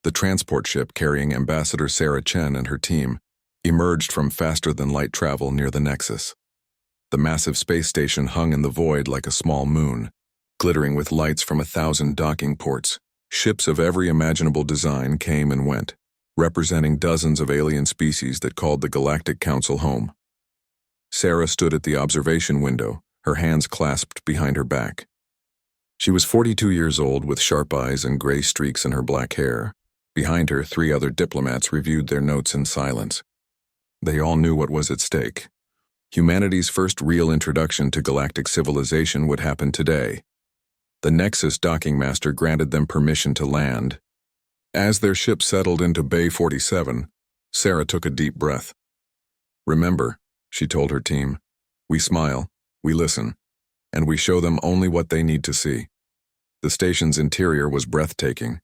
The transport ship carrying Ambassador Sarah Chen and her team emerged from faster-than-light travel near the Nexus. The massive space station hung in the void like a small moon, glittering with lights from 1,000 docking ports. Ships of every imaginable design came and went, representing dozens of alien species that called the Galactic Council home. Sarah stood at the observation window, her hands clasped behind her back. She was 42 years old with sharp eyes and gray streaks in her black hair. Behind her, 3 other diplomats reviewed their notes in silence. They all knew what was at stake. Humanity's first real introduction to galactic civilization would happen today. The Nexus docking master granted them permission to land. As their ship settled into Bay 47, Sarah took a deep breath. "Remember," she told her team, "we smile, we listen, and we show them only what they need to see." The station's interior was breathtaking.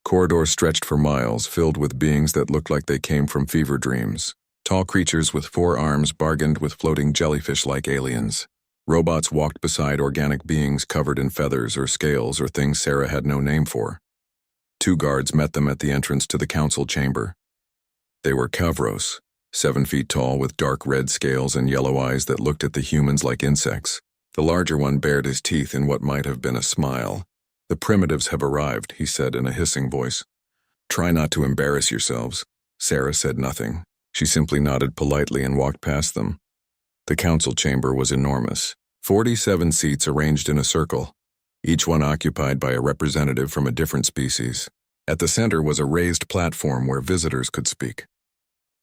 Corridors stretched for miles, filled with beings that looked like they came from fever dreams. Tall creatures with 4 arms bargained with floating jellyfish-like aliens. Robots walked beside organic beings covered in feathers or scales or things Sarah had no name for. 2 guards met them at the entrance to the council chamber. They were Kavros, 7 feet tall with dark red scales and yellow eyes that looked at the humans like insects. The larger one bared his teeth in what might have been a smile. "The primitives have arrived," he said in a hissing voice. "Try not to embarrass yourselves." Sarah said nothing. She simply nodded politely and walked past them. The council chamber was enormous. 47 seats arranged in a circle, each one occupied by a representative from a different species. At the center was a raised platform where visitors could speak.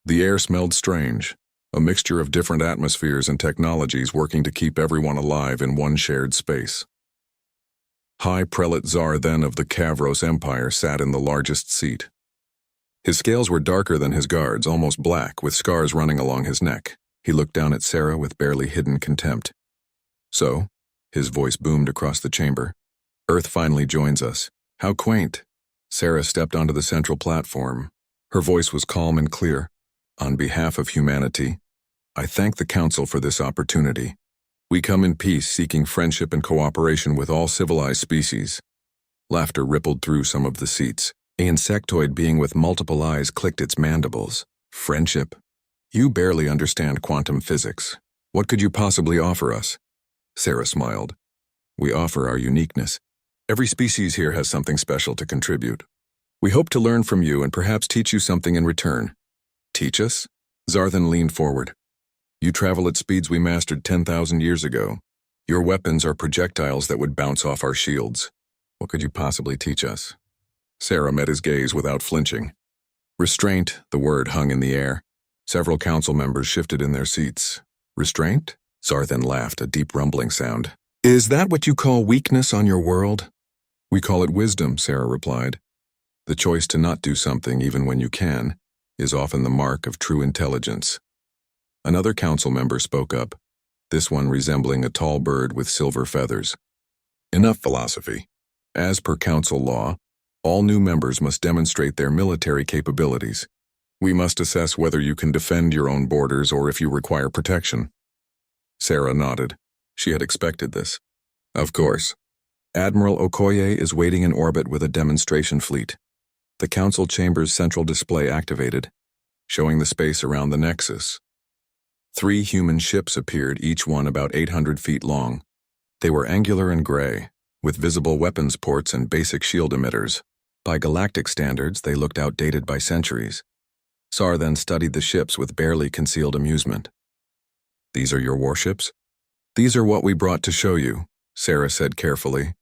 The air smelled strange, a mixture of different atmospheres and technologies working to keep everyone alive in one shared space. High Prelate Tsar then of the Kavros Empire sat in the largest seat. His scales were darker than his guards, almost black, with scars running along his neck. He looked down at Sarah with barely hidden contempt. "So," his voice boomed across the chamber, "Earth finally joins us. How quaint." Sarah stepped onto the central platform. Her voice was calm and clear. "On behalf of humanity, I thank the Council for this opportunity. We come in peace, seeking friendship and cooperation with all civilized species." Laughter rippled through some of the seats. An insectoid being with multiple eyes clicked its mandibles. "Friendship? You barely understand quantum physics. What could you possibly offer us?" Sarah smiled. "We offer our uniqueness. Every species here has something special to contribute. We hope to learn from you and perhaps teach you something in return." "Teach us?" Zarthan leaned forward. "You travel at speeds we mastered 10,000 years ago. Your weapons are projectiles that would bounce off our shields. What could you possibly teach us?" Sarah met his gaze without flinching. Restraint, the word hung in the air. Several council members shifted in their seats. "Restraint?" Zarthan laughed, a deep rumbling sound. "Is that what you call weakness on your world?" "We call it wisdom," Sarah replied. "The choice to not do something even when you can is often the mark of true intelligence." Another council member spoke up, this one resembling a tall bird with silver feathers. "Enough philosophy. As per council law, all new members must demonstrate their military capabilities. We must assess whether you can defend your own borders or if you require protection." Sarah nodded. She had expected this. "Of course. Admiral Okoye is waiting in orbit with a demonstration fleet." The council chamber's central display activated, showing the space around the Nexus. 3 human ships appeared, each one about 800 feet long. They were angular and gray, with visible weapons ports and basic shield emitters. By galactic standards, they looked outdated by centuries. Sar then studied the ships with barely concealed amusement. "These are your warships?" "These are what we brought to show you," Sarah said carefully.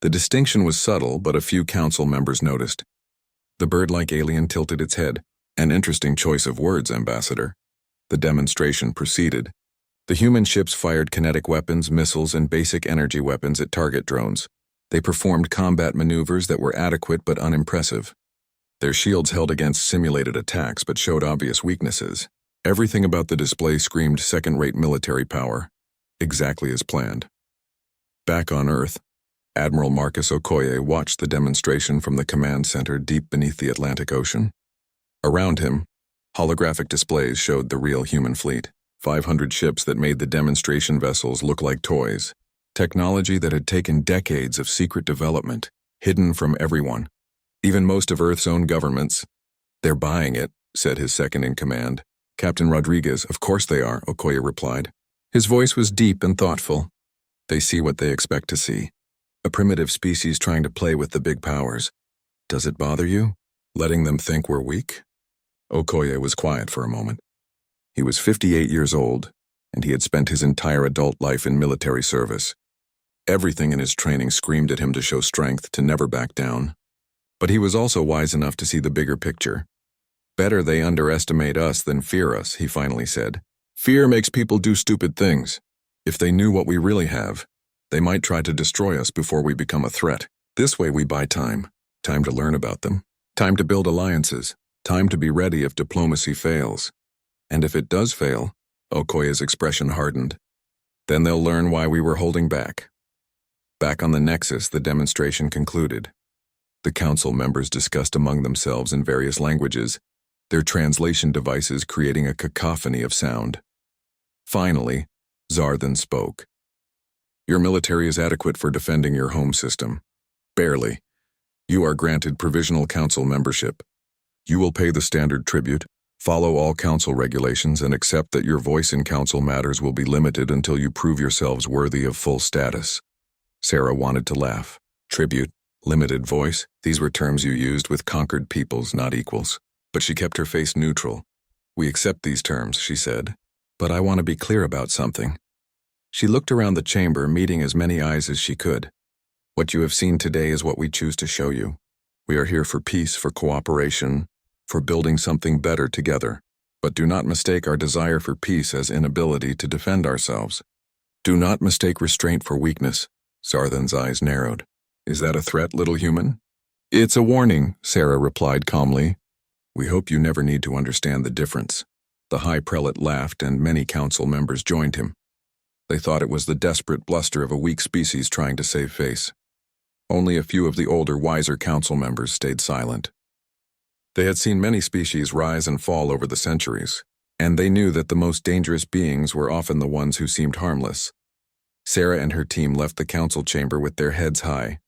The distinction was subtle, but a few council members noticed. The bird-like alien tilted its head. "An interesting choice of words, Ambassador." The demonstration proceeded. The human ships fired kinetic weapons, missiles, and basic energy weapons at target drones. They performed combat maneuvers that were adequate but unimpressive. Their shields held against simulated attacks but showed obvious weaknesses. Everything about the display screamed second-rate military power, exactly as planned. Back on Earth, Admiral Marcus Okoye watched the demonstration from the command center deep beneath the Atlantic Ocean. Around him, holographic displays showed the real human fleet, 500 ships that made the demonstration vessels look like toys, technology that had taken decades of secret development, hidden from everyone. Even most of Earth's own governments. They're buying it, said his second-in-command. Captain Rodriguez, of course they are, Okoye replied. His voice was deep and thoughtful. They see what they expect to see. A primitive species trying to play with the big powers. Does it bother you? Letting them think we're weak? Okoye was quiet for a moment. He was 58 years old, and he had spent his entire adult life in military service. Everything in his training screamed at him to show strength, to never back down. But he was also wise enough to see the bigger picture. Better they underestimate us than fear us, he finally said. Fear makes people do stupid things. If they knew what we really have, they might try to destroy us before we become a threat. This way we buy time. Time to learn about them. Time to build alliances. Time to be ready if diplomacy fails. And if it does fail, Okoye's expression hardened. Then they'll learn why we were holding back. Back on the Nexus, the demonstration concluded. The council members discussed among themselves in various languages, their translation devices creating a cacophony of sound. Finally, Zarthan spoke. Your military is adequate for defending your home system. Barely. You are granted provisional council membership. You will pay the standard tribute, follow all council regulations, and accept that your voice in council matters will be limited until you prove yourselves worthy of full status. Sarah wanted to laugh. Tribute, limited voice, these were terms you used with conquered peoples, not equals. But she kept her face neutral. We accept these terms, she said. But I want to be clear about something. She looked around the chamber, meeting as many eyes as she could. What you have seen today is what we choose to show you. We are here for peace, for cooperation, for building something better together. But do not mistake our desire for peace as inability to defend ourselves. Do not mistake restraint for weakness. Zarthan's eyes narrowed. Is that a threat, little human? It's a warning, Sarah replied calmly. We hope you never need to understand the difference. The High Prelate laughed, and many council members joined him. They thought it was the desperate bluster of a weak species trying to save face. Only a few of the older, wiser council members stayed silent. They had seen many species rise and fall over the centuries, and they knew that the most dangerous beings were often the ones who seemed harmless. Sarah and her team left the council chamber with their heads high.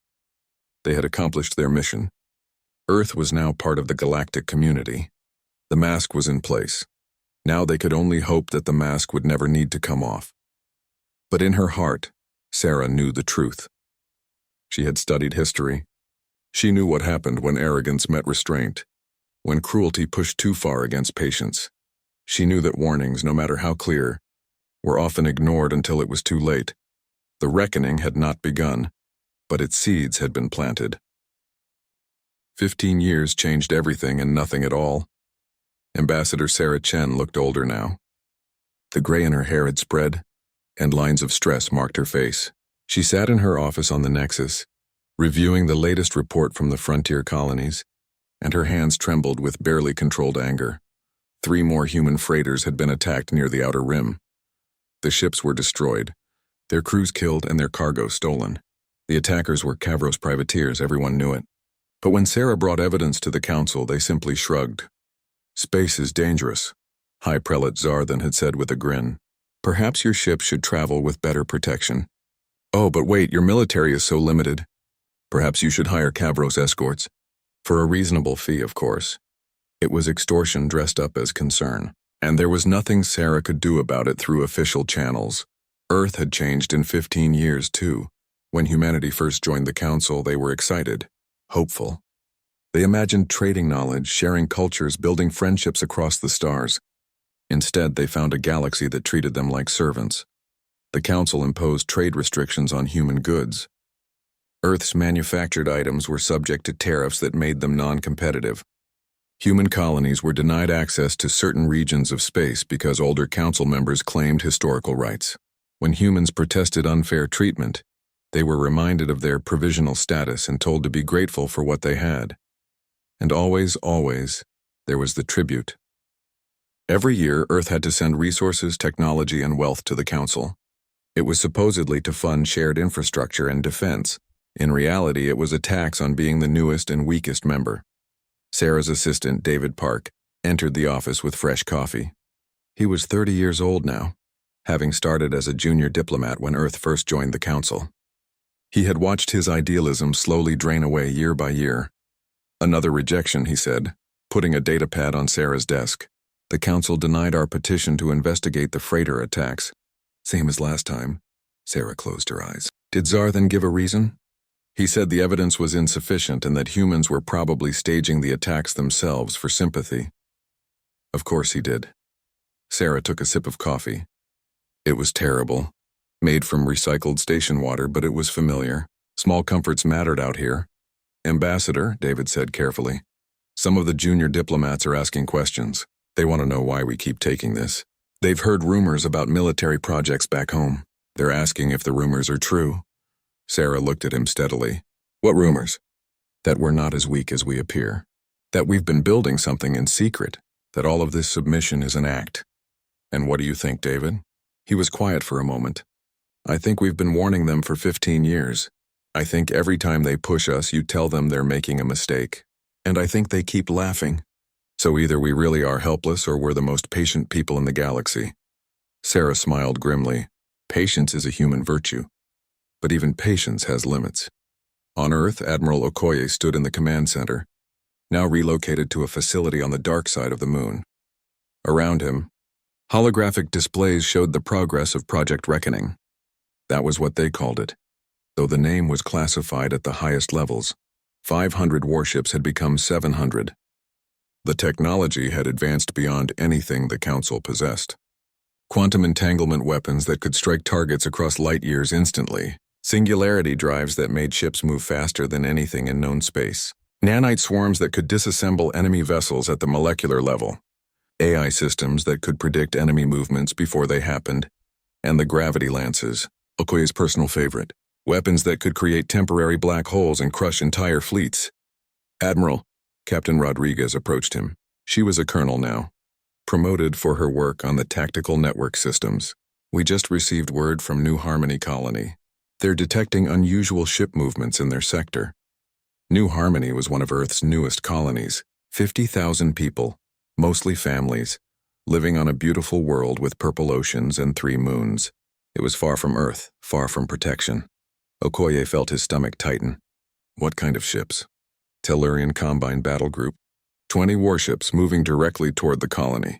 They had accomplished their mission. Earth was now part of the galactic community. The mask was in place. Now they could only hope that the mask would never need to come off. But in her heart, Sarah knew the truth. She had studied history. She knew what happened when arrogance met restraint, when cruelty pushed too far against patience. She knew that warnings, no matter how clear, were often ignored until it was too late. The reckoning had not begun, but its seeds had been planted. 15 years changed everything and nothing at all. Ambassador Sarah Chen looked older now. The gray in her hair had spread, and lines of stress marked her face. She sat in her office on the Nexus, reviewing the latest report from the frontier colonies, and her hands trembled with barely controlled anger. 3 more human freighters had been attacked near the outer rim. The ships were destroyed, their crews killed and their cargo stolen. The attackers were Kavros privateers, everyone knew it. But when Sarah brought evidence to the council, they simply shrugged. Space is dangerous, High Prelate Zarthan had said with a grin. Perhaps your ship should travel with better protection. Oh, but wait, your military is so limited. Perhaps you should hire Kavros escorts. For a reasonable fee, of course. It was extortion dressed up as concern, and there was nothing Sarah could do about it through official channels. Earth had changed in 15 years, too. When humanity first joined the council, they were excited, hopeful. They imagined trading knowledge, sharing cultures, building friendships across the stars. Instead, they found a galaxy that treated them like servants. The council imposed trade restrictions on human goods. Earth's manufactured items were subject to tariffs that made them non-competitive. Human colonies were denied access to certain regions of space because older council members claimed historical rights. When humans protested unfair treatment, they were reminded of their provisional status and told to be grateful for what they had. And always, always, there was the tribute. Every year, Earth had to send resources, technology, and wealth to the Council. It was supposedly to fund shared infrastructure and defense. In reality, it was a tax on being the newest and weakest member. Sarah's assistant, David Park, entered the office with fresh coffee. He was 30 years old now, having started as a junior diplomat when Earth first joined the Council. He had watched his idealism slowly drain away year by year. Another rejection, he said, putting a datapad on Sarah's desk. The council denied our petition to investigate the freighter attacks. Same as last time. Sarah closed her eyes. Did Tsar then give a reason? He said the evidence was insufficient and that humans were probably staging the attacks themselves for sympathy. Of course he did. Sarah took a sip of coffee. It was terrible. Made from recycled station water, but it was familiar. Small comforts mattered out here. Ambassador, David said carefully. Some of the junior diplomats are asking questions. They want to know why we keep taking this. They've heard rumors about military projects back home. They're asking if the rumors are true. Sarah looked at him steadily. What rumors? That we're not as weak as we appear. That we've been building something in secret. That all of this submission is an act. And what do you think, David? He was quiet for a moment. I think we've been warning them for 15 years. I think every time they push us, you tell them they're making a mistake. And I think they keep laughing. So either we really are helpless or we're the most patient people in the galaxy. Sarah smiled grimly. Patience is a human virtue. But even patience has limits. On Earth, Admiral Okoye stood in the command center, now relocated to a facility on the dark side of the moon. Around him, holographic displays showed the progress of Project Reckoning. That was what they called it, though the name was classified at the highest levels. 500 warships had become 700. The technology had advanced beyond anything the Council possessed. Quantum entanglement weapons that could strike targets across light years instantly. Singularity drives that made ships move faster than anything in known space. Nanite swarms that could disassemble enemy vessels at the molecular level. AI systems that could predict enemy movements before they happened. And the gravity lances, Okoye's personal favorite. Weapons that could create temporary black holes and crush entire fleets. Admiral, Captain Rodriguez approached him. She was a colonel now, promoted for her work on the tactical network systems. We just received word from New Harmony Colony. They're detecting unusual ship movements in their sector. New Harmony was one of Earth's newest colonies. 50,000 people, mostly families, living on a beautiful world with purple oceans and 3 moons. It was far from Earth, far from protection. Okoye felt his stomach tighten. What kind of ships? Tellurian Combine Battle Group. 20 warships moving directly toward the colony.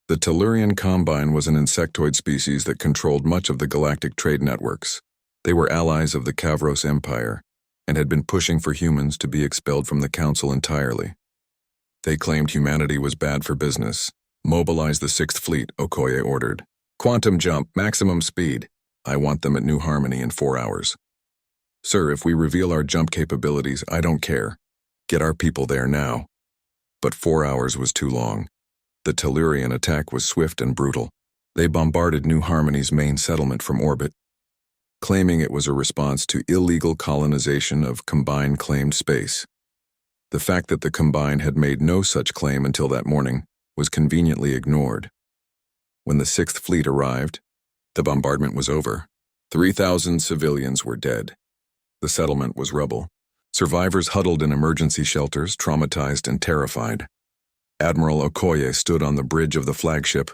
The Tellurian Combine was an insectoid species that controlled much of the galactic trade networks. They were allies of the Kavros Empire and had been pushing for humans to be expelled from the Council entirely. They claimed humanity was bad for business. Mobilize the 6th Fleet, Okoye ordered. Quantum jump, maximum speed. I want them at New Harmony in 4 hours. Sir, if we reveal our jump capabilities, I don't care. Get our people there now. But 4 hours was too long. The Tellurian attack was swift and brutal. They bombarded New Harmony's main settlement from orbit, claiming it was a response to illegal colonization of Combine claimed space. The fact that the Combine had made no such claim until that morning was conveniently ignored. When the 6th Fleet arrived, the bombardment was over. 3,000 civilians were dead. The settlement was rubble. Survivors huddled in emergency shelters, traumatized and terrified. Admiral Okoye stood on the bridge of the flagship,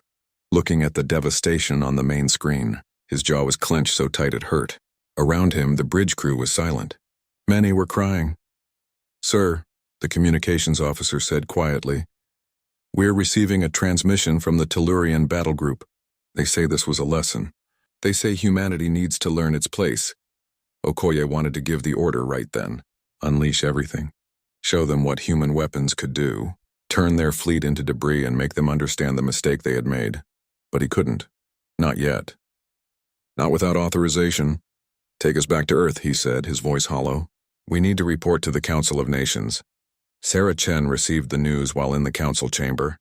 looking at the devastation on the main screen. His jaw was clenched so tight it hurt. Around him, the bridge crew was silent. Many were crying. Sir, the communications officer said quietly, we're receiving a transmission from the Tellurian battle group. They say this was a lesson. They say humanity needs to learn its place. Okoye wanted to give the order right then. Unleash everything. Show them what human weapons could do. Turn their fleet into debris and make them understand the mistake they had made. But he couldn't. Not yet. Not without authorization. Take us back to Earth, he said, his voice hollow. We need to report to the Council of Nations. Sarah Chen received the news while in the council chamber.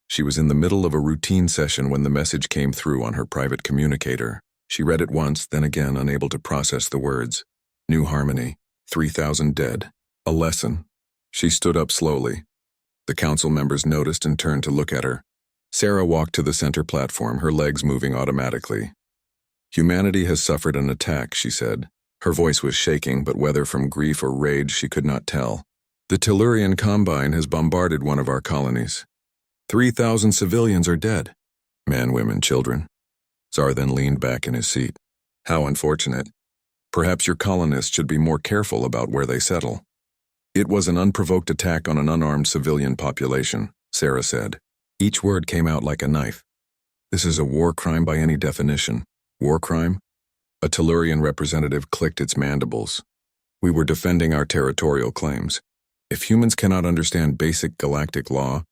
She was in the middle of a routine session when the message came through on her private communicator. She read it once, then again, unable to process the words. New Harmony, 3,000 dead. A lesson. She stood up slowly. The council members noticed and turned to look at her. Sarah walked to the center platform, her legs moving automatically. Humanity has suffered an attack, she said. Her voice was shaking, but whether from grief or rage she could not tell. The Tellurian Combine has bombarded one of our colonies. 3,000 civilians are dead. Men, women, children. Tsar then leaned back in his seat. How unfortunate. Perhaps your colonists should be more careful about where they settle. It was an unprovoked attack on an unarmed civilian population, Sarah said. Each word came out like a knife. This is a war crime by any definition. War crime? A Tellurian representative clicked its mandibles. We were defending our territorial claims. If humans cannot understand basic galactic law,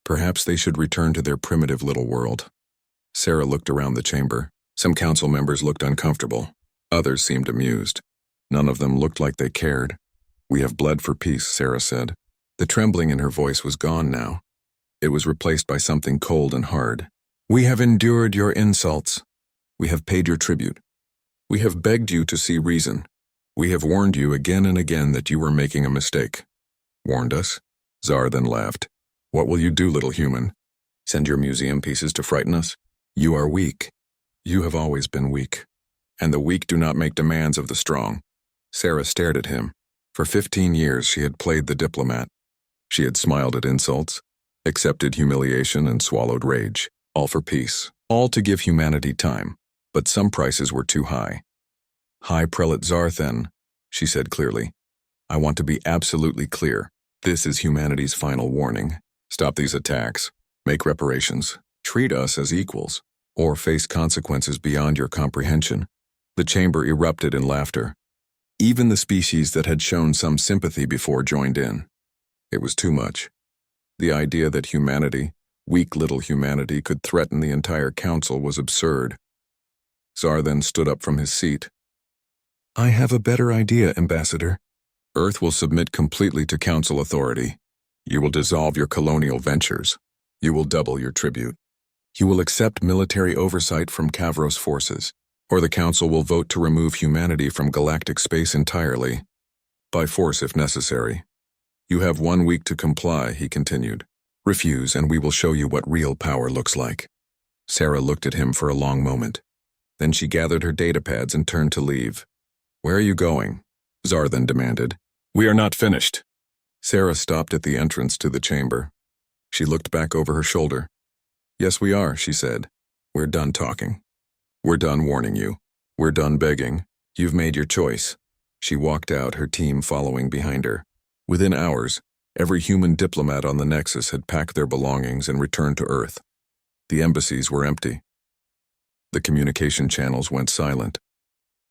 perhaps they should return to their primitive little world. Sarah looked around the chamber. Some council members looked uncomfortable. Others seemed amused. None of them looked like they cared. We have bled for peace, Sarah said. The trembling in her voice was gone now. It was replaced by something cold and hard. We have endured your insults. We have paid your tribute. We have begged you to see reason. We have warned you again and again that you were making a mistake. Warned us? Zar then laughed. What will you do, little human? Send your museum pieces to frighten us? You are weak. You have always been weak. And the weak do not make demands of the strong. Sarah stared at him. For 15 years she had played the diplomat. She had smiled at insults, accepted humiliation, and swallowed rage. All for peace. All to give humanity time. But some prices were too high. High Prelate Zarthen, she said clearly. I want to be absolutely clear. This is humanity's final warning. Stop these attacks. Make reparations. Treat us as equals. Or face consequences beyond your comprehension. The chamber erupted in laughter. Even the species that had shown some sympathy before joined in. It was too much. The idea that humanity, weak little humanity, could threaten the entire council was absurd. Zar then stood up from his seat. I have a better idea, Ambassador. Earth will submit completely to council authority. You will dissolve your colonial ventures. You will double your tribute. You will accept military oversight from Kavros forces, or the council will vote to remove humanity from galactic space entirely, by force if necessary. You have 1 week to comply, he continued. Refuse and we will show you what real power looks like. Sarah looked at him for a long moment. Then she gathered her datapads and turned to leave. Where are you going? Zar then demanded. We are not finished. Sarah stopped at the entrance to the chamber. She looked back over her shoulder. Yes, we are, she said. We're done talking. We're done warning you. We're done begging. You've made your choice. She walked out, her team following behind her. Within hours, every human diplomat on the Nexus had packed their belongings and returned to Earth. The embassies were empty. The communication channels went silent.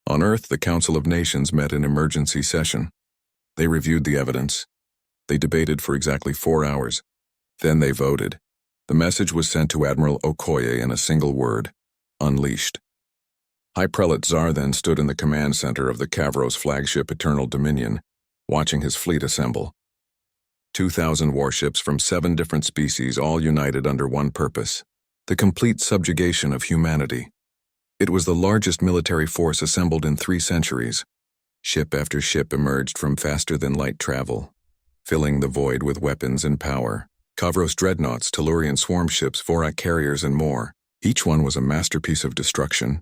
On Earth, the Council of Nations met in emergency session. They reviewed the evidence. They debated for exactly 4 hours. Then they voted. The message was sent to Admiral Okoye in a single word: unleashed. High Prelate Zar then stood in the command center of the Kavros flagship Eternal Dominion, watching his fleet assemble. 2,000 warships from 7 different species, all united under one purpose: the complete subjugation of humanity. It was the largest military force assembled in 3 centuries. Ship after ship emerged from faster-than-light travel, filling the void with weapons and power. Kavros dreadnoughts, Tellurian swarm ships, Vorak carriers, and more. Each one was a masterpiece of destruction,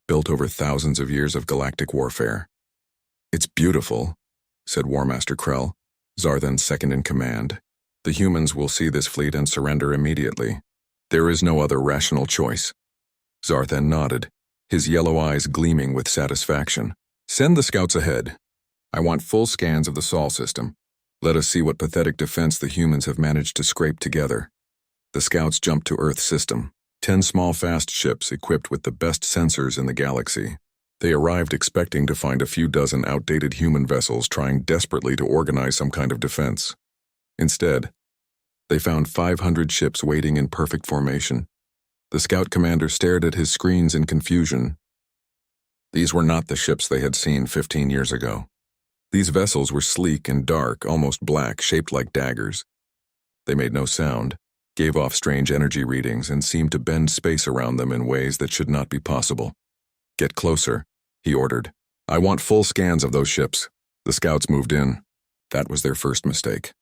built over thousands of years of galactic warfare. It's beautiful, said War Master Krell, Zarthen's second in command. The humans will see this fleet and surrender immediately. There is no other rational choice. Zarthen nodded, his yellow eyes gleaming with satisfaction. Send the scouts ahead. I want full scans of the Sol system. Let us see what pathetic defense the humans have managed to scrape together. The scouts jumped to Earth's system. 10 small fast ships equipped with the best sensors in the galaxy. They arrived expecting to find a few dozen outdated human vessels trying desperately to organize some kind of defense. Instead, they found 500 ships waiting in perfect formation. The scout commander stared at his screens in confusion. These were not the ships they had seen 15 years ago. These vessels were sleek and dark, almost black, shaped like daggers. They made no sound, gave off strange energy readings, and seemed to bend space around them in ways that should not be possible. Get closer, he ordered. I want full scans of those ships. The scouts moved in. That was their first mistake.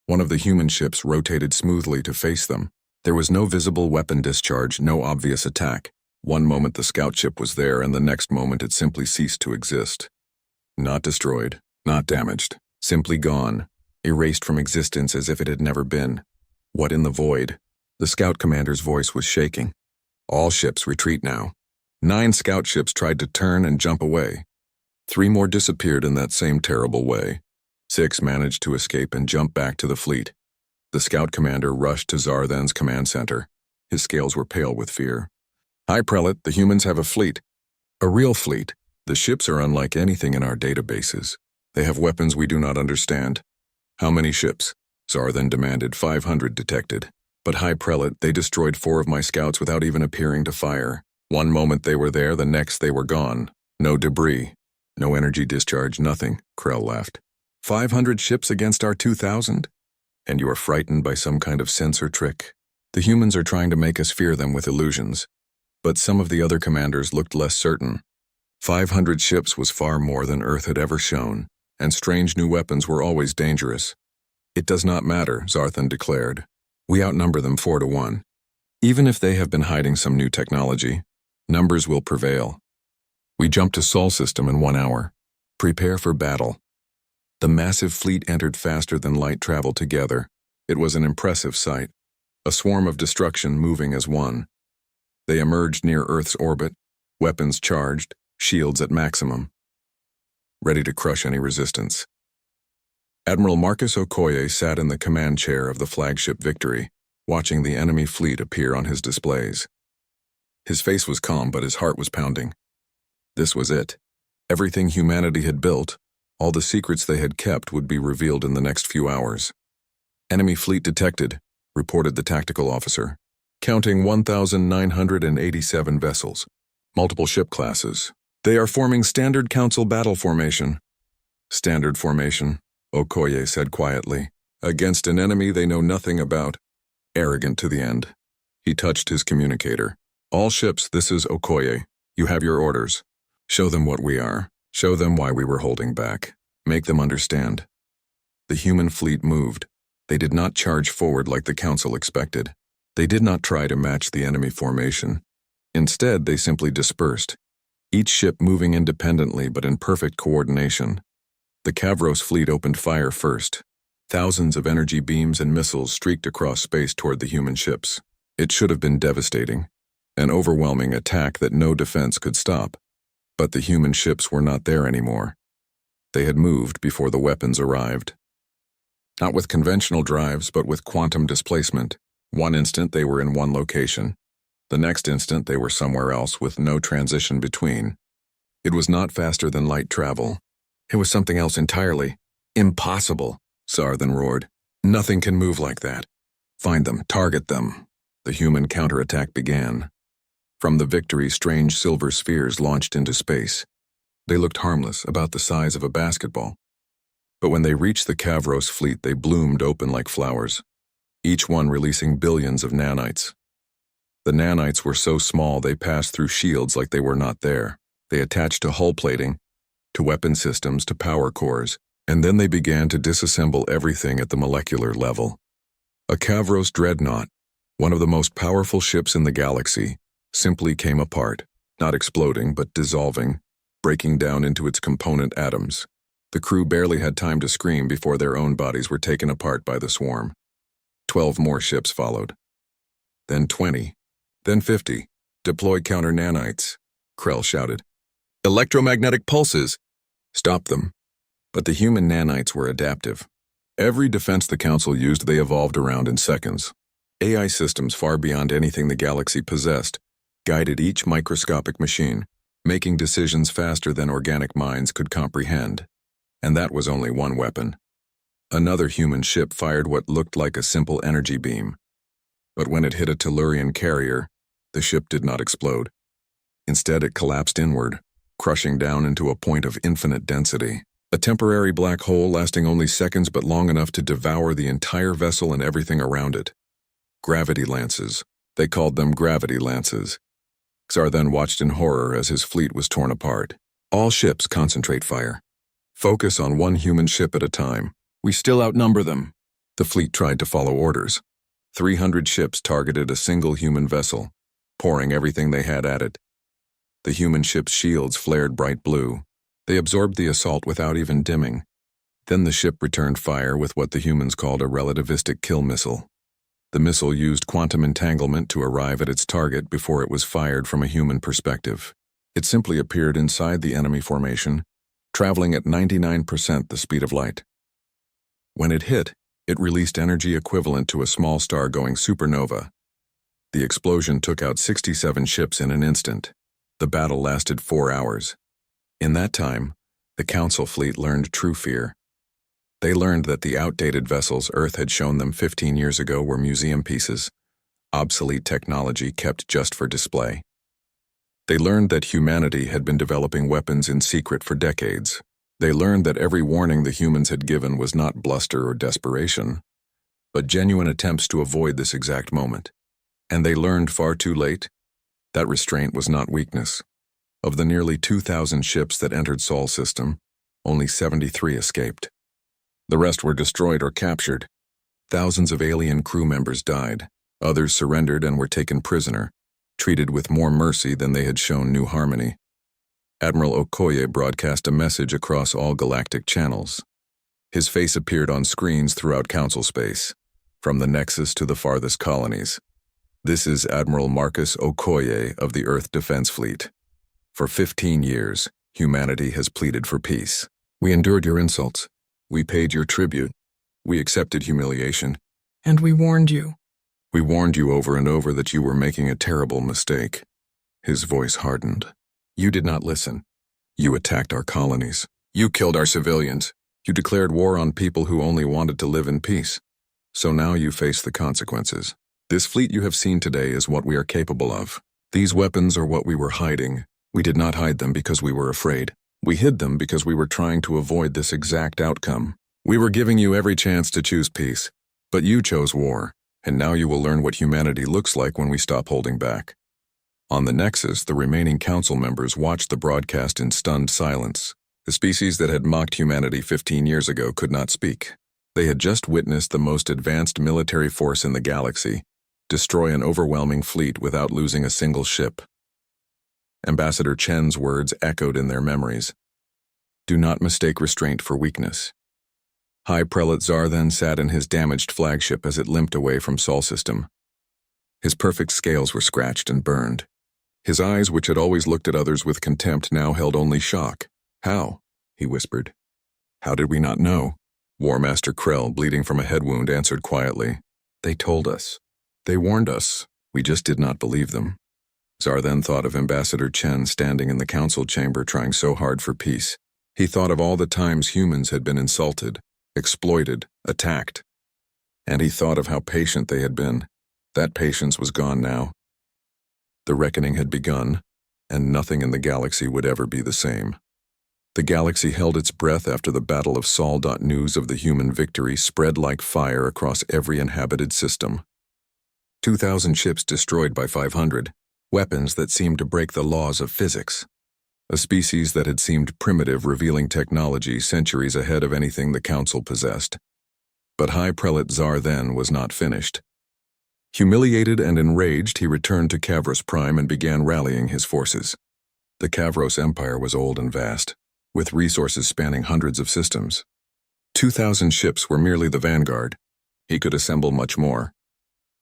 One of the human ships rotated smoothly to face them. There was no visible weapon discharge, no obvious attack. One moment the scout ship was there, and the next moment it simply ceased to exist. Not destroyed, not damaged, simply gone, erased from existence as if it had never been. What in the void? The scout commander's voice was shaking. All ships retreat now. 9 scout ships tried to turn and jump away. 3 more disappeared in that same terrible way. 6 managed to escape and jump back to the fleet. The scout commander rushed to Zarthan's command center. His scales were pale with fear. "High Prelate, the humans have a fleet. A real fleet. The ships are unlike anything in our databases. They have weapons we do not understand." "How many ships?" Zarthan demanded. 500 detected. "But High Prelate, they destroyed 4 of my scouts without even appearing to fire. One moment they were there, the next they were gone. No debris. No energy discharge, nothing," Krell laughed. 500 ships against our 2,000? And you are frightened by some kind of sensor trick? The humans are trying to make us fear them with illusions. But some of the other commanders looked less certain. 500 ships was far more than Earth had ever shown, and strange new weapons were always dangerous. "It does not matter," Zarthan declared. "We outnumber them 4 to 1. Even if they have been hiding some new technology, numbers will prevail. We jump to Sol system in 1 hour. Prepare for battle." The massive fleet entered faster than light travel together. It was an impressive sight. A swarm of destruction moving as one. They emerged near Earth's orbit, weapons charged, shields at maximum, ready to crush any resistance. Admiral Marcus Okoye sat in the command chair of the flagship Victory, watching the enemy fleet appear on his displays. His face was calm, but his heart was pounding. This was it. Everything humanity had built, all the secrets they had kept, would be revealed in the next few hours. "Enemy fleet detected," reported the tactical officer. "Counting 1,987 vessels. Multiple ship classes. They are forming Standard Council battle formation." "Standard formation," Okoye said quietly. "Against an enemy they know nothing about." Arrogant to the end. He touched his communicator. "All ships, this is Okoye. You have your orders. Show them what we are. Show them why we were holding back. Make them understand." The human fleet moved. They did not charge forward like the Council expected. They did not try to match the enemy formation. Instead, they simply dispersed, each ship moving independently but in perfect coordination. The Kavros fleet opened fire first. Thousands of energy beams and missiles streaked across space toward the human ships. It should have been devastating, an overwhelming attack that no defense could stop. But the human ships were not there anymore. They had moved before the weapons arrived. Not with conventional drives, but with quantum displacement. One instant they were in one location. The next instant they were somewhere else with no transition between. It was not faster than light travel. It was something else entirely. "Impossible," Zarthan roared. "Nothing can move like that. Find them, target them." The human counterattack began. From the Victory, strange silver spheres launched into space. They looked harmless, about the size of a basketball. But when they reached the Kavros fleet, they bloomed open like flowers, each one releasing billions of nanites. The nanites were so small they passed through shields like they were not there. They attached to hull plating, to weapon systems, to power cores, and then they began to disassemble everything at the molecular level. A Kavros dreadnought, one of the most powerful ships in the galaxy, simply came apart, not exploding but dissolving, breaking down into its component atoms. The crew barely had time to scream before their own bodies were taken apart by the swarm. 12 more ships followed. Then 20. Then 50. "Deploy counter-nanites," Krell shouted. "Electromagnetic pulses! Stop them." But the human nanites were adaptive. Every defense the Council used they evolved around in seconds. AI systems far beyond anything the galaxy possessed guided each microscopic machine, making decisions faster than organic minds could comprehend. And that was only one weapon. Another human ship fired what looked like a simple energy beam. But when it hit a Tellurian carrier, the ship did not explode. Instead, it collapsed inward, crushing down into a point of infinite density. A temporary black hole lasting only seconds but long enough to devour the entire vessel and everything around it. Gravity lances. They called them gravity lances. Zarthan watched in horror as his fleet was torn apart. "All ships concentrate fire. Focus on one human ship at a time. We still outnumber them." The fleet tried to follow orders. 300 ships targeted a single human vessel, pouring everything they had at it. The human ship's shields flared bright blue. They absorbed the assault without even dimming. Then the ship returned fire with what the humans called a relativistic kill missile. The missile used quantum entanglement to arrive at its target before it was fired from a human perspective. It simply appeared inside the enemy formation, traveling at 99% the speed of light. When it hit, it released energy equivalent to a small star going supernova. The explosion took out 67 ships in an instant. The battle lasted 4 hours. In that time, the Council fleet learned true fear. They learned that the outdated vessels Earth had shown them 15 years ago were museum pieces, obsolete technology kept just for display. They learned that humanity had been developing weapons in secret for decades. They learned that every warning the humans had given was not bluster or desperation, but genuine attempts to avoid this exact moment. And they learned far too late that restraint was not weakness. Of the nearly 2,000 ships that entered Sol system, only 73 escaped. The rest were destroyed or captured. Thousands of alien crew members died. Others surrendered and were taken prisoner, treated with more mercy than they had shown New Harmony. Admiral Okoye broadcast a message across all galactic channels. His face appeared on screens throughout Council space, from the Nexus to the farthest colonies. This is Admiral Marcus Okoye of the Earth Defense Fleet. For 15 years, humanity has pleaded for peace. We endured your insults. We paid your tribute. We accepted humiliation. And we warned you. We warned you over and over that you were making a terrible mistake. His voice hardened. You did not listen. You attacked our colonies. You killed our civilians. You declared war on people who only wanted to live in peace. So now you face the consequences. This fleet you have seen today is what we are capable of. These weapons are what we were hiding. We did not hide them because we were afraid. We hid them because we were trying to avoid this exact outcome. We were giving you every chance to choose peace, but you chose war, and now you will learn what humanity looks like when we stop holding back. On the Nexus, the remaining council members watched the broadcast in stunned silence. The species that had mocked humanity 15 years ago could not speak. They had just witnessed the most advanced military force in the galaxy destroy an overwhelming fleet without losing a single ship. Ambassador Chen's words echoed in their memories. Do not mistake restraint for weakness. High Prelate Tsar then sat in his damaged flagship as it limped away from Sol system. His perfect scales were scratched and burned. His eyes, which had always looked at others with contempt, now held only shock. How? He whispered. How did we not know? War Master Krell, bleeding from a head wound, answered quietly. They told us. They warned us. We just did not believe them. Tsar then thought of Ambassador Chen standing in the council chamber trying so hard for peace. He thought of all the times humans had been insulted, exploited, attacked. And he thought of how patient they had been. That patience was gone now. The reckoning had begun, and nothing in the galaxy would ever be the same. The galaxy held its breath after the Battle of Sol. News of the human victory spread like fire across every inhabited system. 2,000 ships destroyed by 500, weapons that seemed to break the laws of physics. A species that had seemed primitive, revealing technology centuries ahead of anything the Council possessed. But High Prelate Tsar then was not finished. Humiliated and enraged, he returned to Kavros Prime and began rallying his forces. The Kavros Empire was old and vast, with resources spanning hundreds of systems. 2,000 ships were merely the vanguard. He could assemble much more.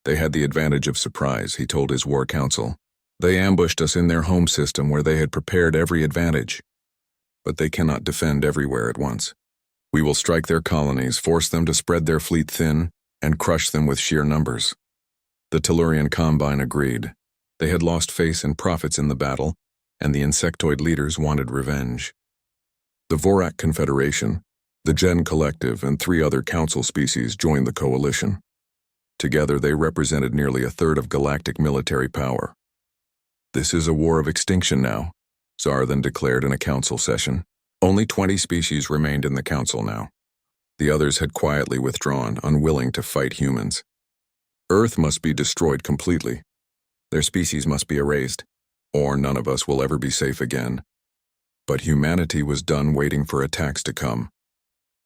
They had the advantage of surprise, he told his war council. They ambushed us in their home system where they had prepared every advantage. But they cannot defend everywhere at once. We will strike their colonies, force them to spread their fleet thin, and crush them with sheer numbers. The Tellurian Combine agreed. They had lost face and profits in the battle, and the insectoid leaders wanted revenge. The Vorak Confederation, the Gen Collective, and 3 other council species joined the coalition. Together they represented nearly a third of galactic military power. This is a war of extinction now, Tsar then declared in a council session. Only 20 species remained in the council now. The others had quietly withdrawn, unwilling to fight humans. Earth must be destroyed completely. Their species must be erased, or none of us will ever be safe again. But humanity was done waiting for attacks to come.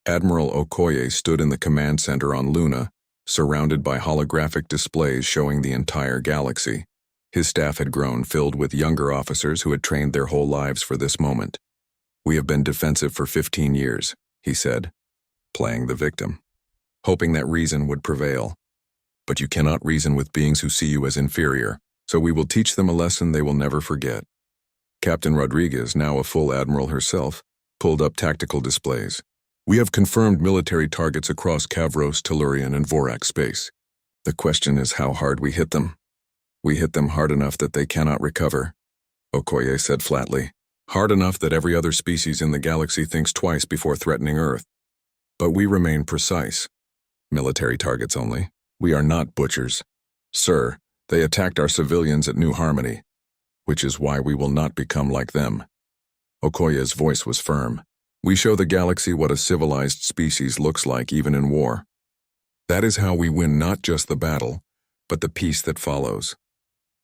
Admiral Okoye stood in the command center on Luna, surrounded by holographic displays showing the entire galaxy. His staff had grown, filled with younger officers who had trained their whole lives for this moment. We have been defensive for 15 years, he said, playing the victim, hoping that reason would prevail. But you cannot reason with beings who see you as inferior, so we will teach them a lesson they will never forget. Captain Rodriguez, now a full admiral herself, pulled up tactical displays. We have confirmed military targets across Kavros, Tellurian, and Vorak space. The question is how hard we hit them. We hit them hard enough that they cannot recover, Okoye said flatly. Hard enough that every other species in the galaxy thinks twice before threatening Earth. But we remain precise. Military targets only. We are not butchers. Sir, they attacked our civilians at New Harmony, which is why we will not become like them. Okoye's voice was firm. We show the galaxy what a civilized species looks like even in war. That is how we win not just the battle, but the peace that follows.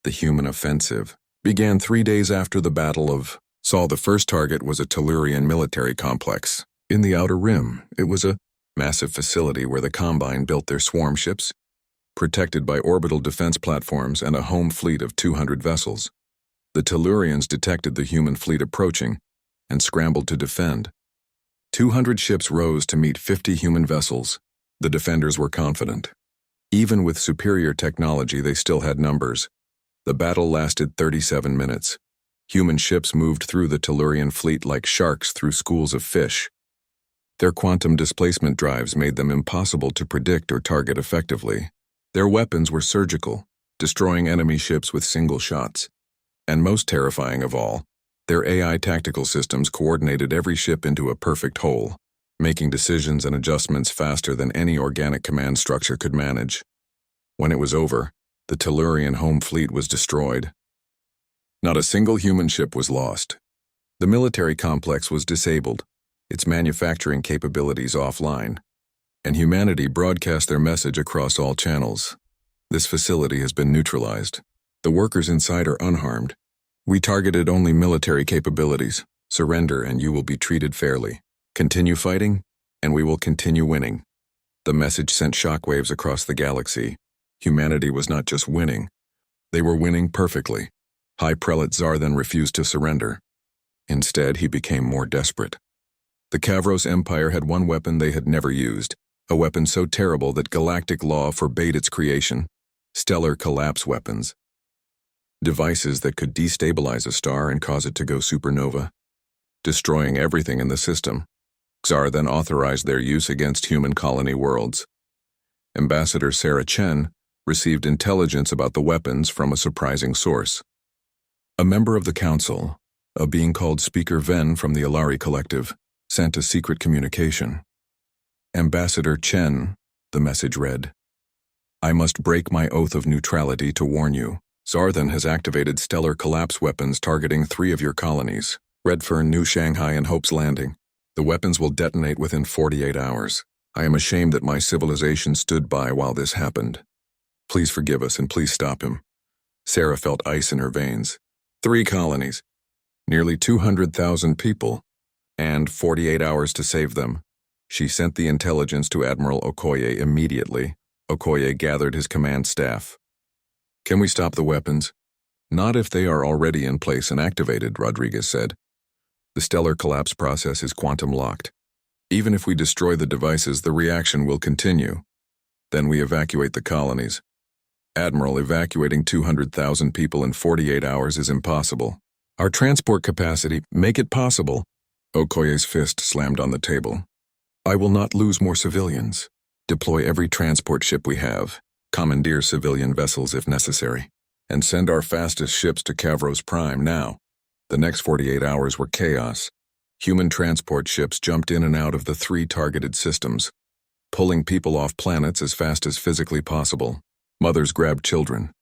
The human offensive began 3 days after the Battle of Saw. The first target was a Tellurian military complex. In the Outer Rim, it was a massive facility where the Combine built their swarm ships, protected by orbital defense platforms and a home fleet of 200 vessels. The Tellurians detected the human fleet approaching and scrambled to defend. 200 ships rose to meet 50 human vessels. The defenders were confident. Even with superior technology, they still had numbers. The battle lasted 37 minutes. Human ships moved through the Tellurian fleet like sharks through schools of fish. Their quantum displacement drives made them impossible to predict or target effectively. Their weapons were surgical, destroying enemy ships with single shots. And most terrifying of all, their AI tactical systems coordinated every ship into a perfect whole, making decisions and adjustments faster than any organic command structure could manage. When it was over, the Tellurian home fleet was destroyed. Not a single human ship was lost. The military complex was disabled, its manufacturing capabilities offline, and humanity broadcast their message across all channels. This facility has been neutralized. The workers inside are unharmed. We targeted only military capabilities. Surrender and you will be treated fairly. Continue fighting, and we will continue winning. The message sent shockwaves across the galaxy. Humanity was not just winning. They were winning perfectly. High Prelate Tsar then refused to surrender. Instead, he became more desperate. The Kavros Empire had one weapon they had never used, a weapon so terrible that galactic law forbade its creation: stellar collapse weapons. Devices that could destabilize a star and cause it to go supernova, destroying everything in the system. Tsar then authorized their use against human colony worlds. Ambassador Sarah Chen received intelligence about the weapons from a surprising source. A member of the council, a being called Speaker Ven from the Alari Collective, sent a secret communication. Ambassador Chen, the message read, I must break my oath of neutrality to warn you. Zarthan has activated stellar collapse weapons targeting 3 of your colonies, Redfern, New Shanghai, and Hope's Landing. The weapons will detonate within 48 hours. I am ashamed that my civilization stood by while this happened. Please forgive us and please stop him. Sarah felt ice in her veins. 3 colonies, nearly 200,000 people, and 48 hours to save them. She sent the intelligence to Admiral Okoye immediately. Okoye gathered his command staff. Can we stop the weapons? Not if they are already in place and activated, Rodriguez said. The stellar collapse process is quantum locked. Even if we destroy the devices, the reaction will continue. Then we evacuate the colonies. Admiral, evacuating 200,000 people in 48 hours is impossible. Our transport capacity, make it possible. Okoye's fist slammed on the table. I will not lose more civilians. Deploy every transport ship we have. Commandeer civilian vessels if necessary. And send our fastest ships to Kavros Prime now. The next 48 hours were chaos. Human transport ships jumped in and out of the 3 targeted systems, pulling people off planets as fast as physically possible. Mothers grabbed children.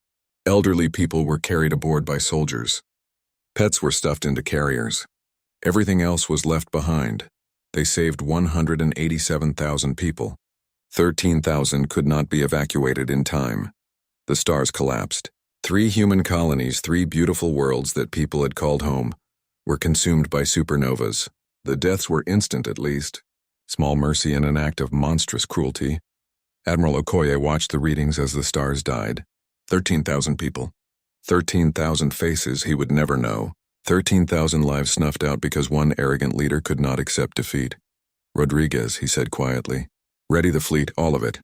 Elderly people were carried aboard by soldiers. Pets were stuffed into carriers. Everything else was left behind. They saved 187,000 people. 13,000 could not be evacuated in time. The stars collapsed. 3 human colonies, 3 beautiful worlds that people had called home, were consumed by supernovas. The deaths were instant at least. Small mercy in an act of monstrous cruelty. Admiral Okoye watched the readings as the stars died. 13,000 people. 13,000 faces he would never know. 13,000 lives snuffed out because one arrogant leader could not accept defeat. Rodriguez, he said quietly. Ready the fleet, all of it.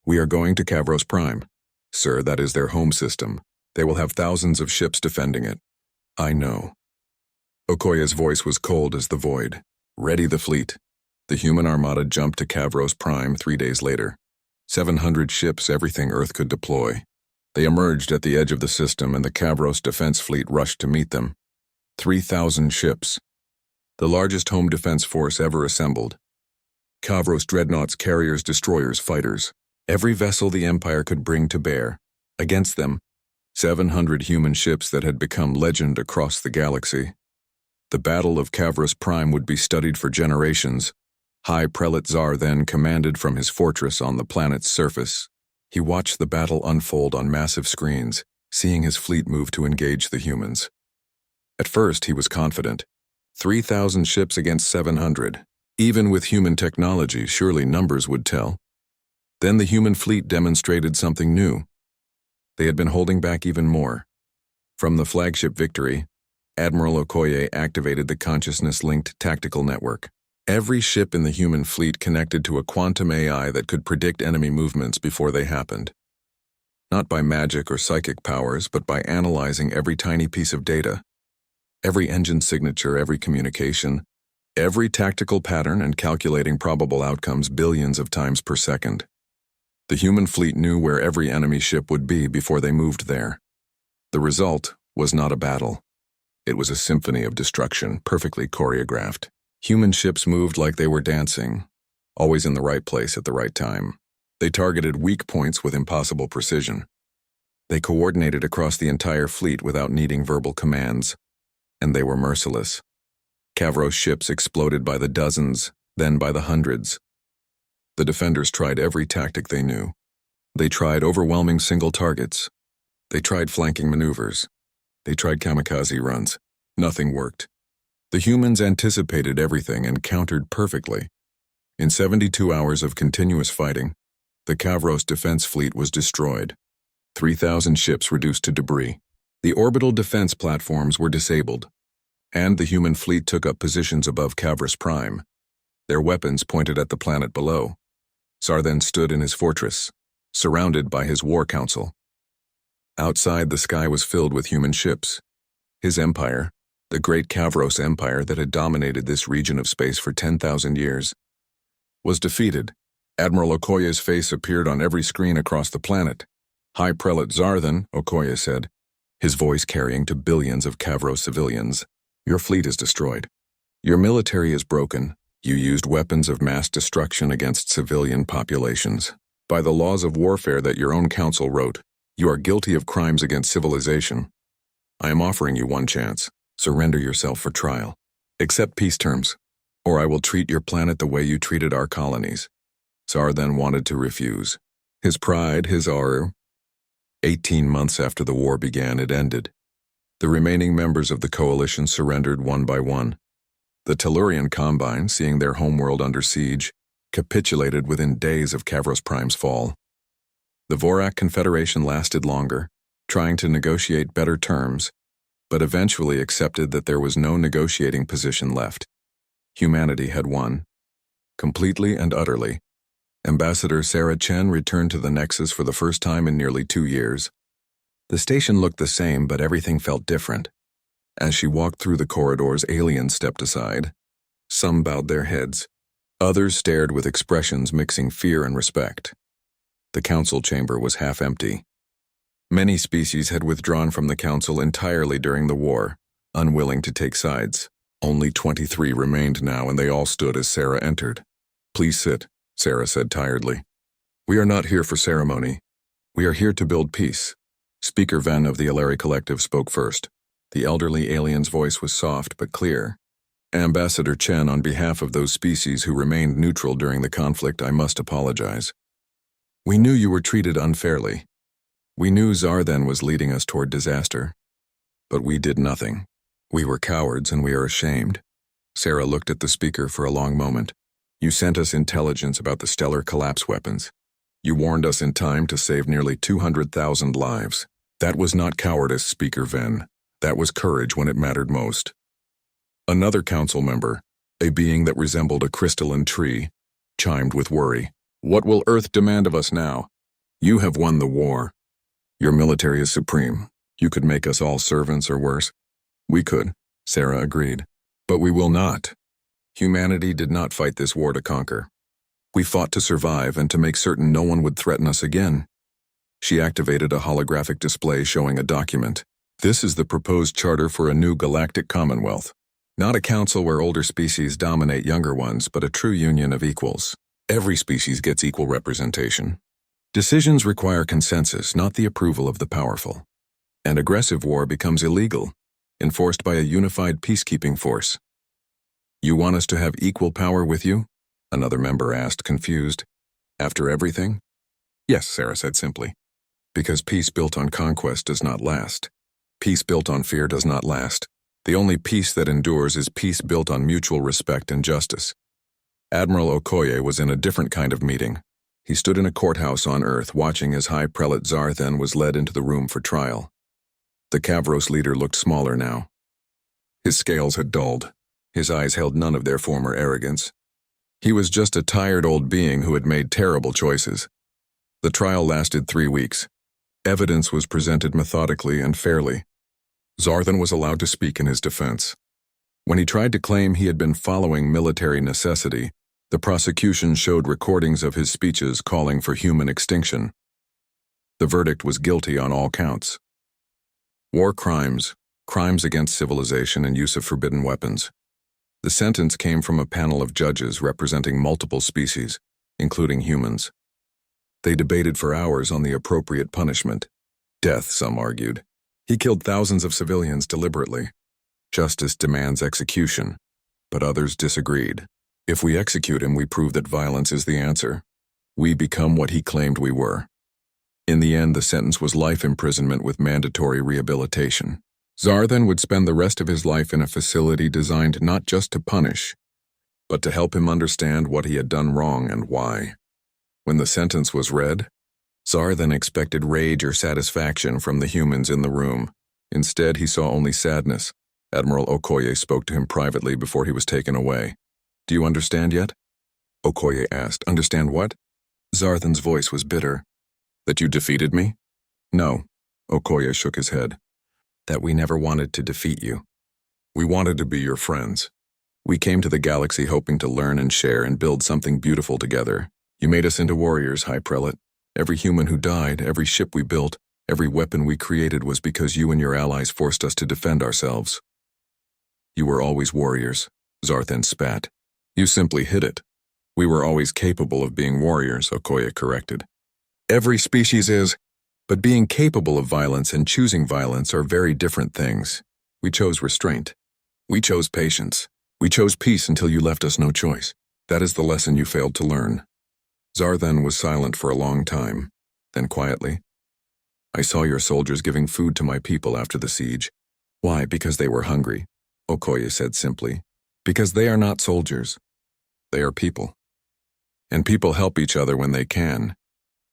We are going to Kavros Prime. Sir, that is their home system. They will have thousands of ships defending it. I know. Okoye's voice was cold as the void. Ready the fleet. The human armada jumped to Kavros Prime 3 days later. 700 ships, everything Earth could deploy. They emerged at the edge of the system, and the Kavros defense fleet rushed to meet them. 3,000 ships. The largest home defense force ever assembled. Kavros dreadnoughts, carriers, destroyers, fighters. Every vessel the Empire could bring to bear. Against them, 700 human ships that had become legend across the galaxy. The Battle of Kavros Prime would be studied for generations. High Prelate Tsar then commanded from his fortress on the planet's surface. He watched the battle unfold on massive screens, seeing his fleet move to engage the humans. At first, he was confident. 3,000 ships against 700. Even with human technology, surely numbers would tell. Then the human fleet demonstrated something new. They had been holding back even more. From the flagship Victory, Admiral Okoye activated the consciousness-linked tactical network. Every ship in the human fleet connected to a quantum AI that could predict enemy movements before they happened. Not by magic or psychic powers, but by analyzing every tiny piece of data. Every engine signature, every communication, every tactical pattern, and calculating probable outcomes billions of times per second. The human fleet knew where every enemy ship would be before they moved there. The result was not a battle. It was a symphony of destruction, perfectly choreographed. Human ships moved like they were dancing, always in the right place at the right time. They targeted weak points with impossible precision. They coordinated across the entire fleet without needing verbal commands, and they were merciless. Kavros ships exploded by the dozens, then by the hundreds. The defenders tried every tactic they knew. They tried overwhelming single targets. They tried flanking maneuvers. They tried kamikaze runs. Nothing worked. The humans anticipated everything and countered perfectly. In 72 hours of continuous fighting, the Kavros defense fleet was destroyed. 3,000 ships reduced to debris. The orbital defense platforms were disabled, and the human fleet took up positions above Kavros Prime. Their weapons pointed at the planet below. Tsar then stood in his fortress, surrounded by his war council. Outside, the sky was filled with human ships. His empire, the great Kavros Empire that had dominated this region of space for 10,000 years, was defeated. Admiral Okoye's face appeared on every screen across the planet. High Prelate Tsar then, Okoye said, his voice carrying to billions of Kavros civilians. Your fleet is destroyed. Your military is broken. You used weapons of mass destruction against civilian populations. By the laws of warfare that your own council wrote, you are guilty of crimes against civilization. I am offering you one chance. Surrender yourself for trial. Accept peace terms, or I will treat your planet the way you treated our colonies. Tsar then wanted to refuse. His pride, his honor. 18 months after the war began, it ended. The remaining members of the coalition surrendered one by one. The Tellurian Combine, seeing their homeworld under siege, capitulated within days of Kavros Prime's fall. The Vorak Confederation lasted longer, trying to negotiate better terms, but eventually accepted that there was no negotiating position left. Humanity had won. Completely and utterly. Ambassador Sarah Chen returned to the Nexus for the first time in nearly 2 years. The station looked the same, but everything felt different. As she walked through the corridors, aliens stepped aside. Some bowed their heads. Others stared with expressions mixing fear and respect. The council chamber was half empty. Many species had withdrawn from the council entirely during the war, unwilling to take sides. Only 23 remained now, and they all stood as Sarah entered. Please sit, Sarah said tiredly. We are not here for ceremony. We are here to build peace. Speaker Ven of the Aleri Collective spoke first. The elderly alien's voice was soft but clear. Ambassador Chen, on behalf of those species who remained neutral during the conflict, I must apologize. We knew you were treated unfairly. We knew Tsar then was leading us toward disaster. But we did nothing. We were cowards and we are ashamed. Sarah looked at the speaker for a long moment. You sent us intelligence about the stellar collapse weapons. You warned us in time to save nearly 200,000 lives. That was not cowardice, Speaker Ven. That was courage when it mattered most. Another council member, a being that resembled a crystalline tree, chimed with worry. What will Earth demand of us now? You have won the war. Your military is supreme. You could make us all servants or worse. We could, Sarah agreed. But we will not. Humanity did not fight this war to conquer. We fought to survive and to make certain no one would threaten us again. She activated a holographic display showing a document. This is the proposed charter for a new galactic commonwealth. Not a council where older species dominate younger ones, but a true union of equals. Every species gets equal representation. Decisions require consensus, not the approval of the powerful. And aggressive war becomes illegal, enforced by a unified peacekeeping force. You want us to have equal power with you? Another member asked, confused. After everything? Yes, Sarah said simply. Because peace built on conquest does not last. Peace built on fear does not last. The only peace that endures is peace built on mutual respect and justice. Admiral Okoye was in a different kind of meeting. He stood in a courthouse on Earth watching as High Prelate Zarthan was led into the room for trial. The Kavros leader looked smaller now. His scales had dulled. His eyes held none of their former arrogance. He was just a tired old being who had made terrible choices. The trial lasted 3 weeks. Evidence was presented methodically and fairly. Zarthan was allowed to speak in his defense. When he tried to claim he had been following military necessity, the prosecution showed recordings of his speeches calling for human extinction. The verdict was guilty on all counts. War crimes, crimes against civilization and use of forbidden weapons. The sentence came from a panel of judges representing multiple species, including humans. They debated for hours on the appropriate punishment. Death, some argued. He killed thousands of civilians deliberately. Justice demands execution, but others disagreed. If we execute him, we prove that violence is the answer. We become what he claimed we were. In the end, the sentence was life imprisonment with mandatory rehabilitation. Zarthan would spend the rest of his life in a facility designed not just to punish, but to help him understand what he had done wrong and why. When the sentence was read, Zarthan expected rage or satisfaction from the humans in the room. Instead, he saw only sadness. Admiral Okoye spoke to him privately before he was taken away. "Do you understand yet?" Okoye asked. "Understand what?" Zarthan's voice was bitter. "That you defeated me?" "No." Okoye shook his head. "That we never wanted to defeat you. We wanted to be your friends. We came to the galaxy hoping to learn and share and build something beautiful together. You made us into warriors, High Prelate. Every human who died, every ship we built, every weapon we created was because you and your allies forced us to defend ourselves." "You were always warriors," Zarthan spat. "You simply hid it. We were always capable of being warriors," Okoye corrected. "Every species is, but being capable of violence and choosing violence are very different things. We chose restraint. We chose patience. We chose peace until you left us no choice. That is the lesson you failed to learn." Zarthan was silent for a long time. Then quietly, "I saw your soldiers giving food to my people after the siege. Why? Because they were hungry," Okoye said simply. "Because they are not soldiers. They are people. And people help each other when they can."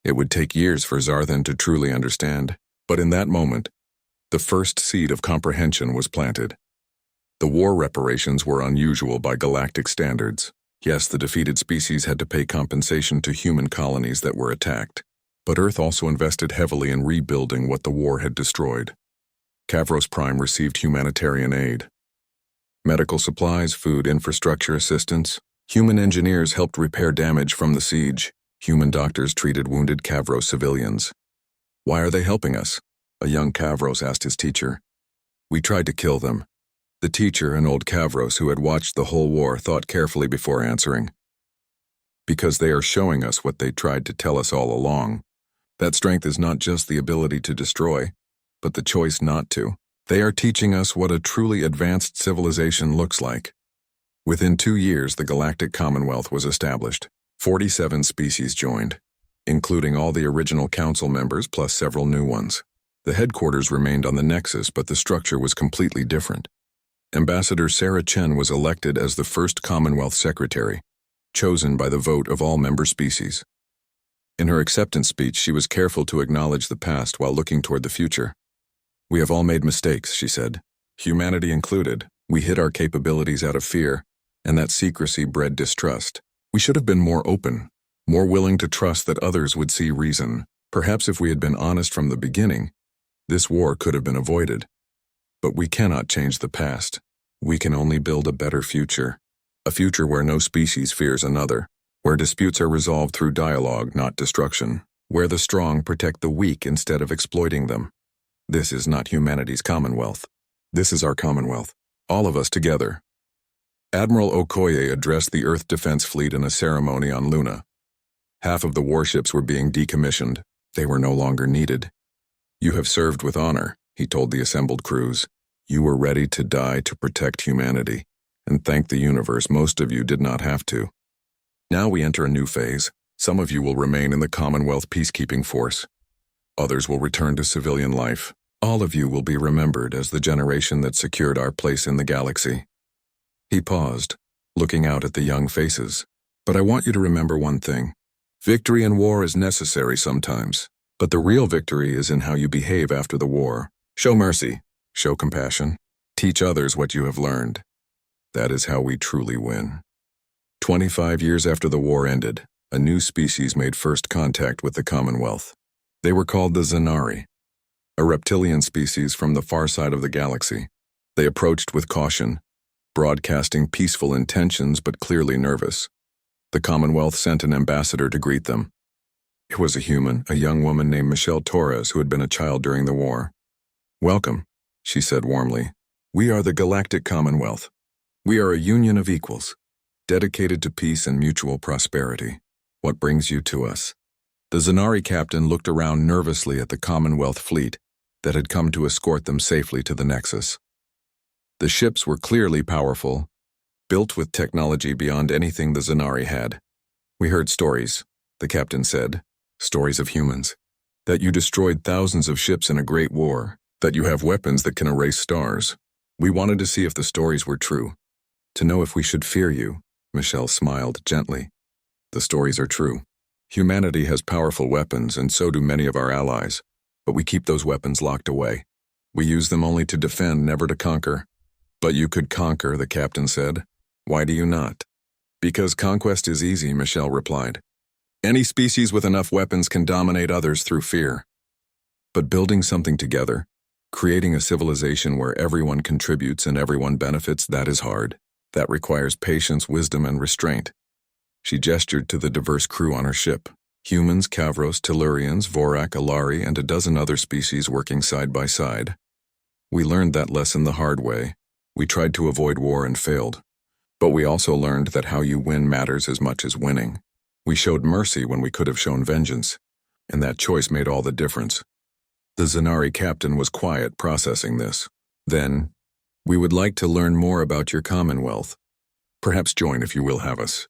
It would take years for Zarthan to truly understand, but in that moment, the first seed of comprehension was planted. The war reparations were unusual by galactic standards. Yes, the defeated species had to pay compensation to human colonies that were attacked, but Earth also invested heavily in rebuilding what the war had destroyed. Kavros Prime received humanitarian aid. Medical supplies, food, infrastructure assistance. Human engineers helped repair damage from the siege. Human doctors treated wounded Kavros civilians. "Why are they helping us?" a young Kavros asked his teacher. "We tried to kill them." The teacher, an old Kavros who had watched the whole war, thought carefully before answering. "Because they are showing us what they tried to tell us all along. That strength is not just the ability to destroy, but the choice not to. They are teaching us what a truly advanced civilization looks like." Within 2 years, the Galactic Commonwealth was established. 47 species joined, including all the original council members plus several new ones. The headquarters remained on the Nexus, but the structure was completely different. Ambassador Sarah Chen was elected as the first Commonwealth Secretary, chosen by the vote of all member species. In her acceptance speech, she was careful to acknowledge the past while looking toward the future. "We have all made mistakes," she said. "Humanity included. We hid our capabilities out of fear, and that secrecy bred distrust. We should have been more open, more willing to trust that others would see reason. Perhaps if we had been honest from the beginning, this war could have been avoided. But we cannot change the past. We can only build a better future." A future where no species fears another, where disputes are resolved through dialogue, not destruction, where the strong protect the weak instead of exploiting them. This is not humanity's commonwealth. This is our commonwealth. All of us together. Admiral Okoye addressed the Earth Defense Fleet in a ceremony on Luna. Half of the warships were being decommissioned. They were no longer needed. You have served with honor, he told the assembled crews. You were ready to die to protect humanity, and thank the universe most of you did not have to. Now we enter a new phase. Some of you will remain in the Commonwealth Peacekeeping Force. Others will return to civilian life. All of you will be remembered as the generation that secured our place in the galaxy. He paused, looking out at the young faces. But I want you to remember one thing. Victory in war is necessary sometimes, but the real victory is in how you behave after the war. Show mercy, show compassion, teach others what you have learned. That is how we truly win. 25 years after the war ended, a new species made first contact with the Commonwealth. They were called the Zanari, a reptilian species from the far side of the galaxy. They approached with caution, broadcasting peaceful intentions but clearly nervous. The Commonwealth sent an ambassador to greet them. It was a human, a young woman named Michelle Torres who had been a child during the war. Welcome, she said warmly. We are the Galactic Commonwealth. We are a union of equals, dedicated to peace and mutual prosperity. What brings you to us? The Zanari captain looked around nervously at the Commonwealth fleet that had come to escort them safely to the Nexus. The ships were clearly powerful, built with technology beyond anything the Zanari had. We heard stories, the captain said, stories of humans, that you destroyed thousands of ships in a great war, that you have weapons that can erase stars. We wanted to see if the stories were true, to know if we should fear you. Michelle smiled gently. The stories are true. Humanity has powerful weapons, and so do many of our allies, but we keep those weapons locked away. We use them only to defend, never to conquer. But you could conquer, the captain said. Why do you not? Because conquest is easy, Michelle replied. Any species with enough weapons can dominate others through fear. But building something together, creating a civilization where everyone contributes and everyone benefits, that is hard. That requires patience, wisdom, and restraint. She gestured to the diverse crew on her ship. Humans, Kavros, Tellurians, Vorak, Alari, and a dozen other species working side by side. We learned that lesson the hard way. We tried to avoid war and failed. But we also learned that how you win matters as much as winning. We showed mercy when we could have shown vengeance, and that choice made all the difference. The Zanari captain was quiet, processing this. Then, we would like to learn more about your Commonwealth. Perhaps join if you will have us.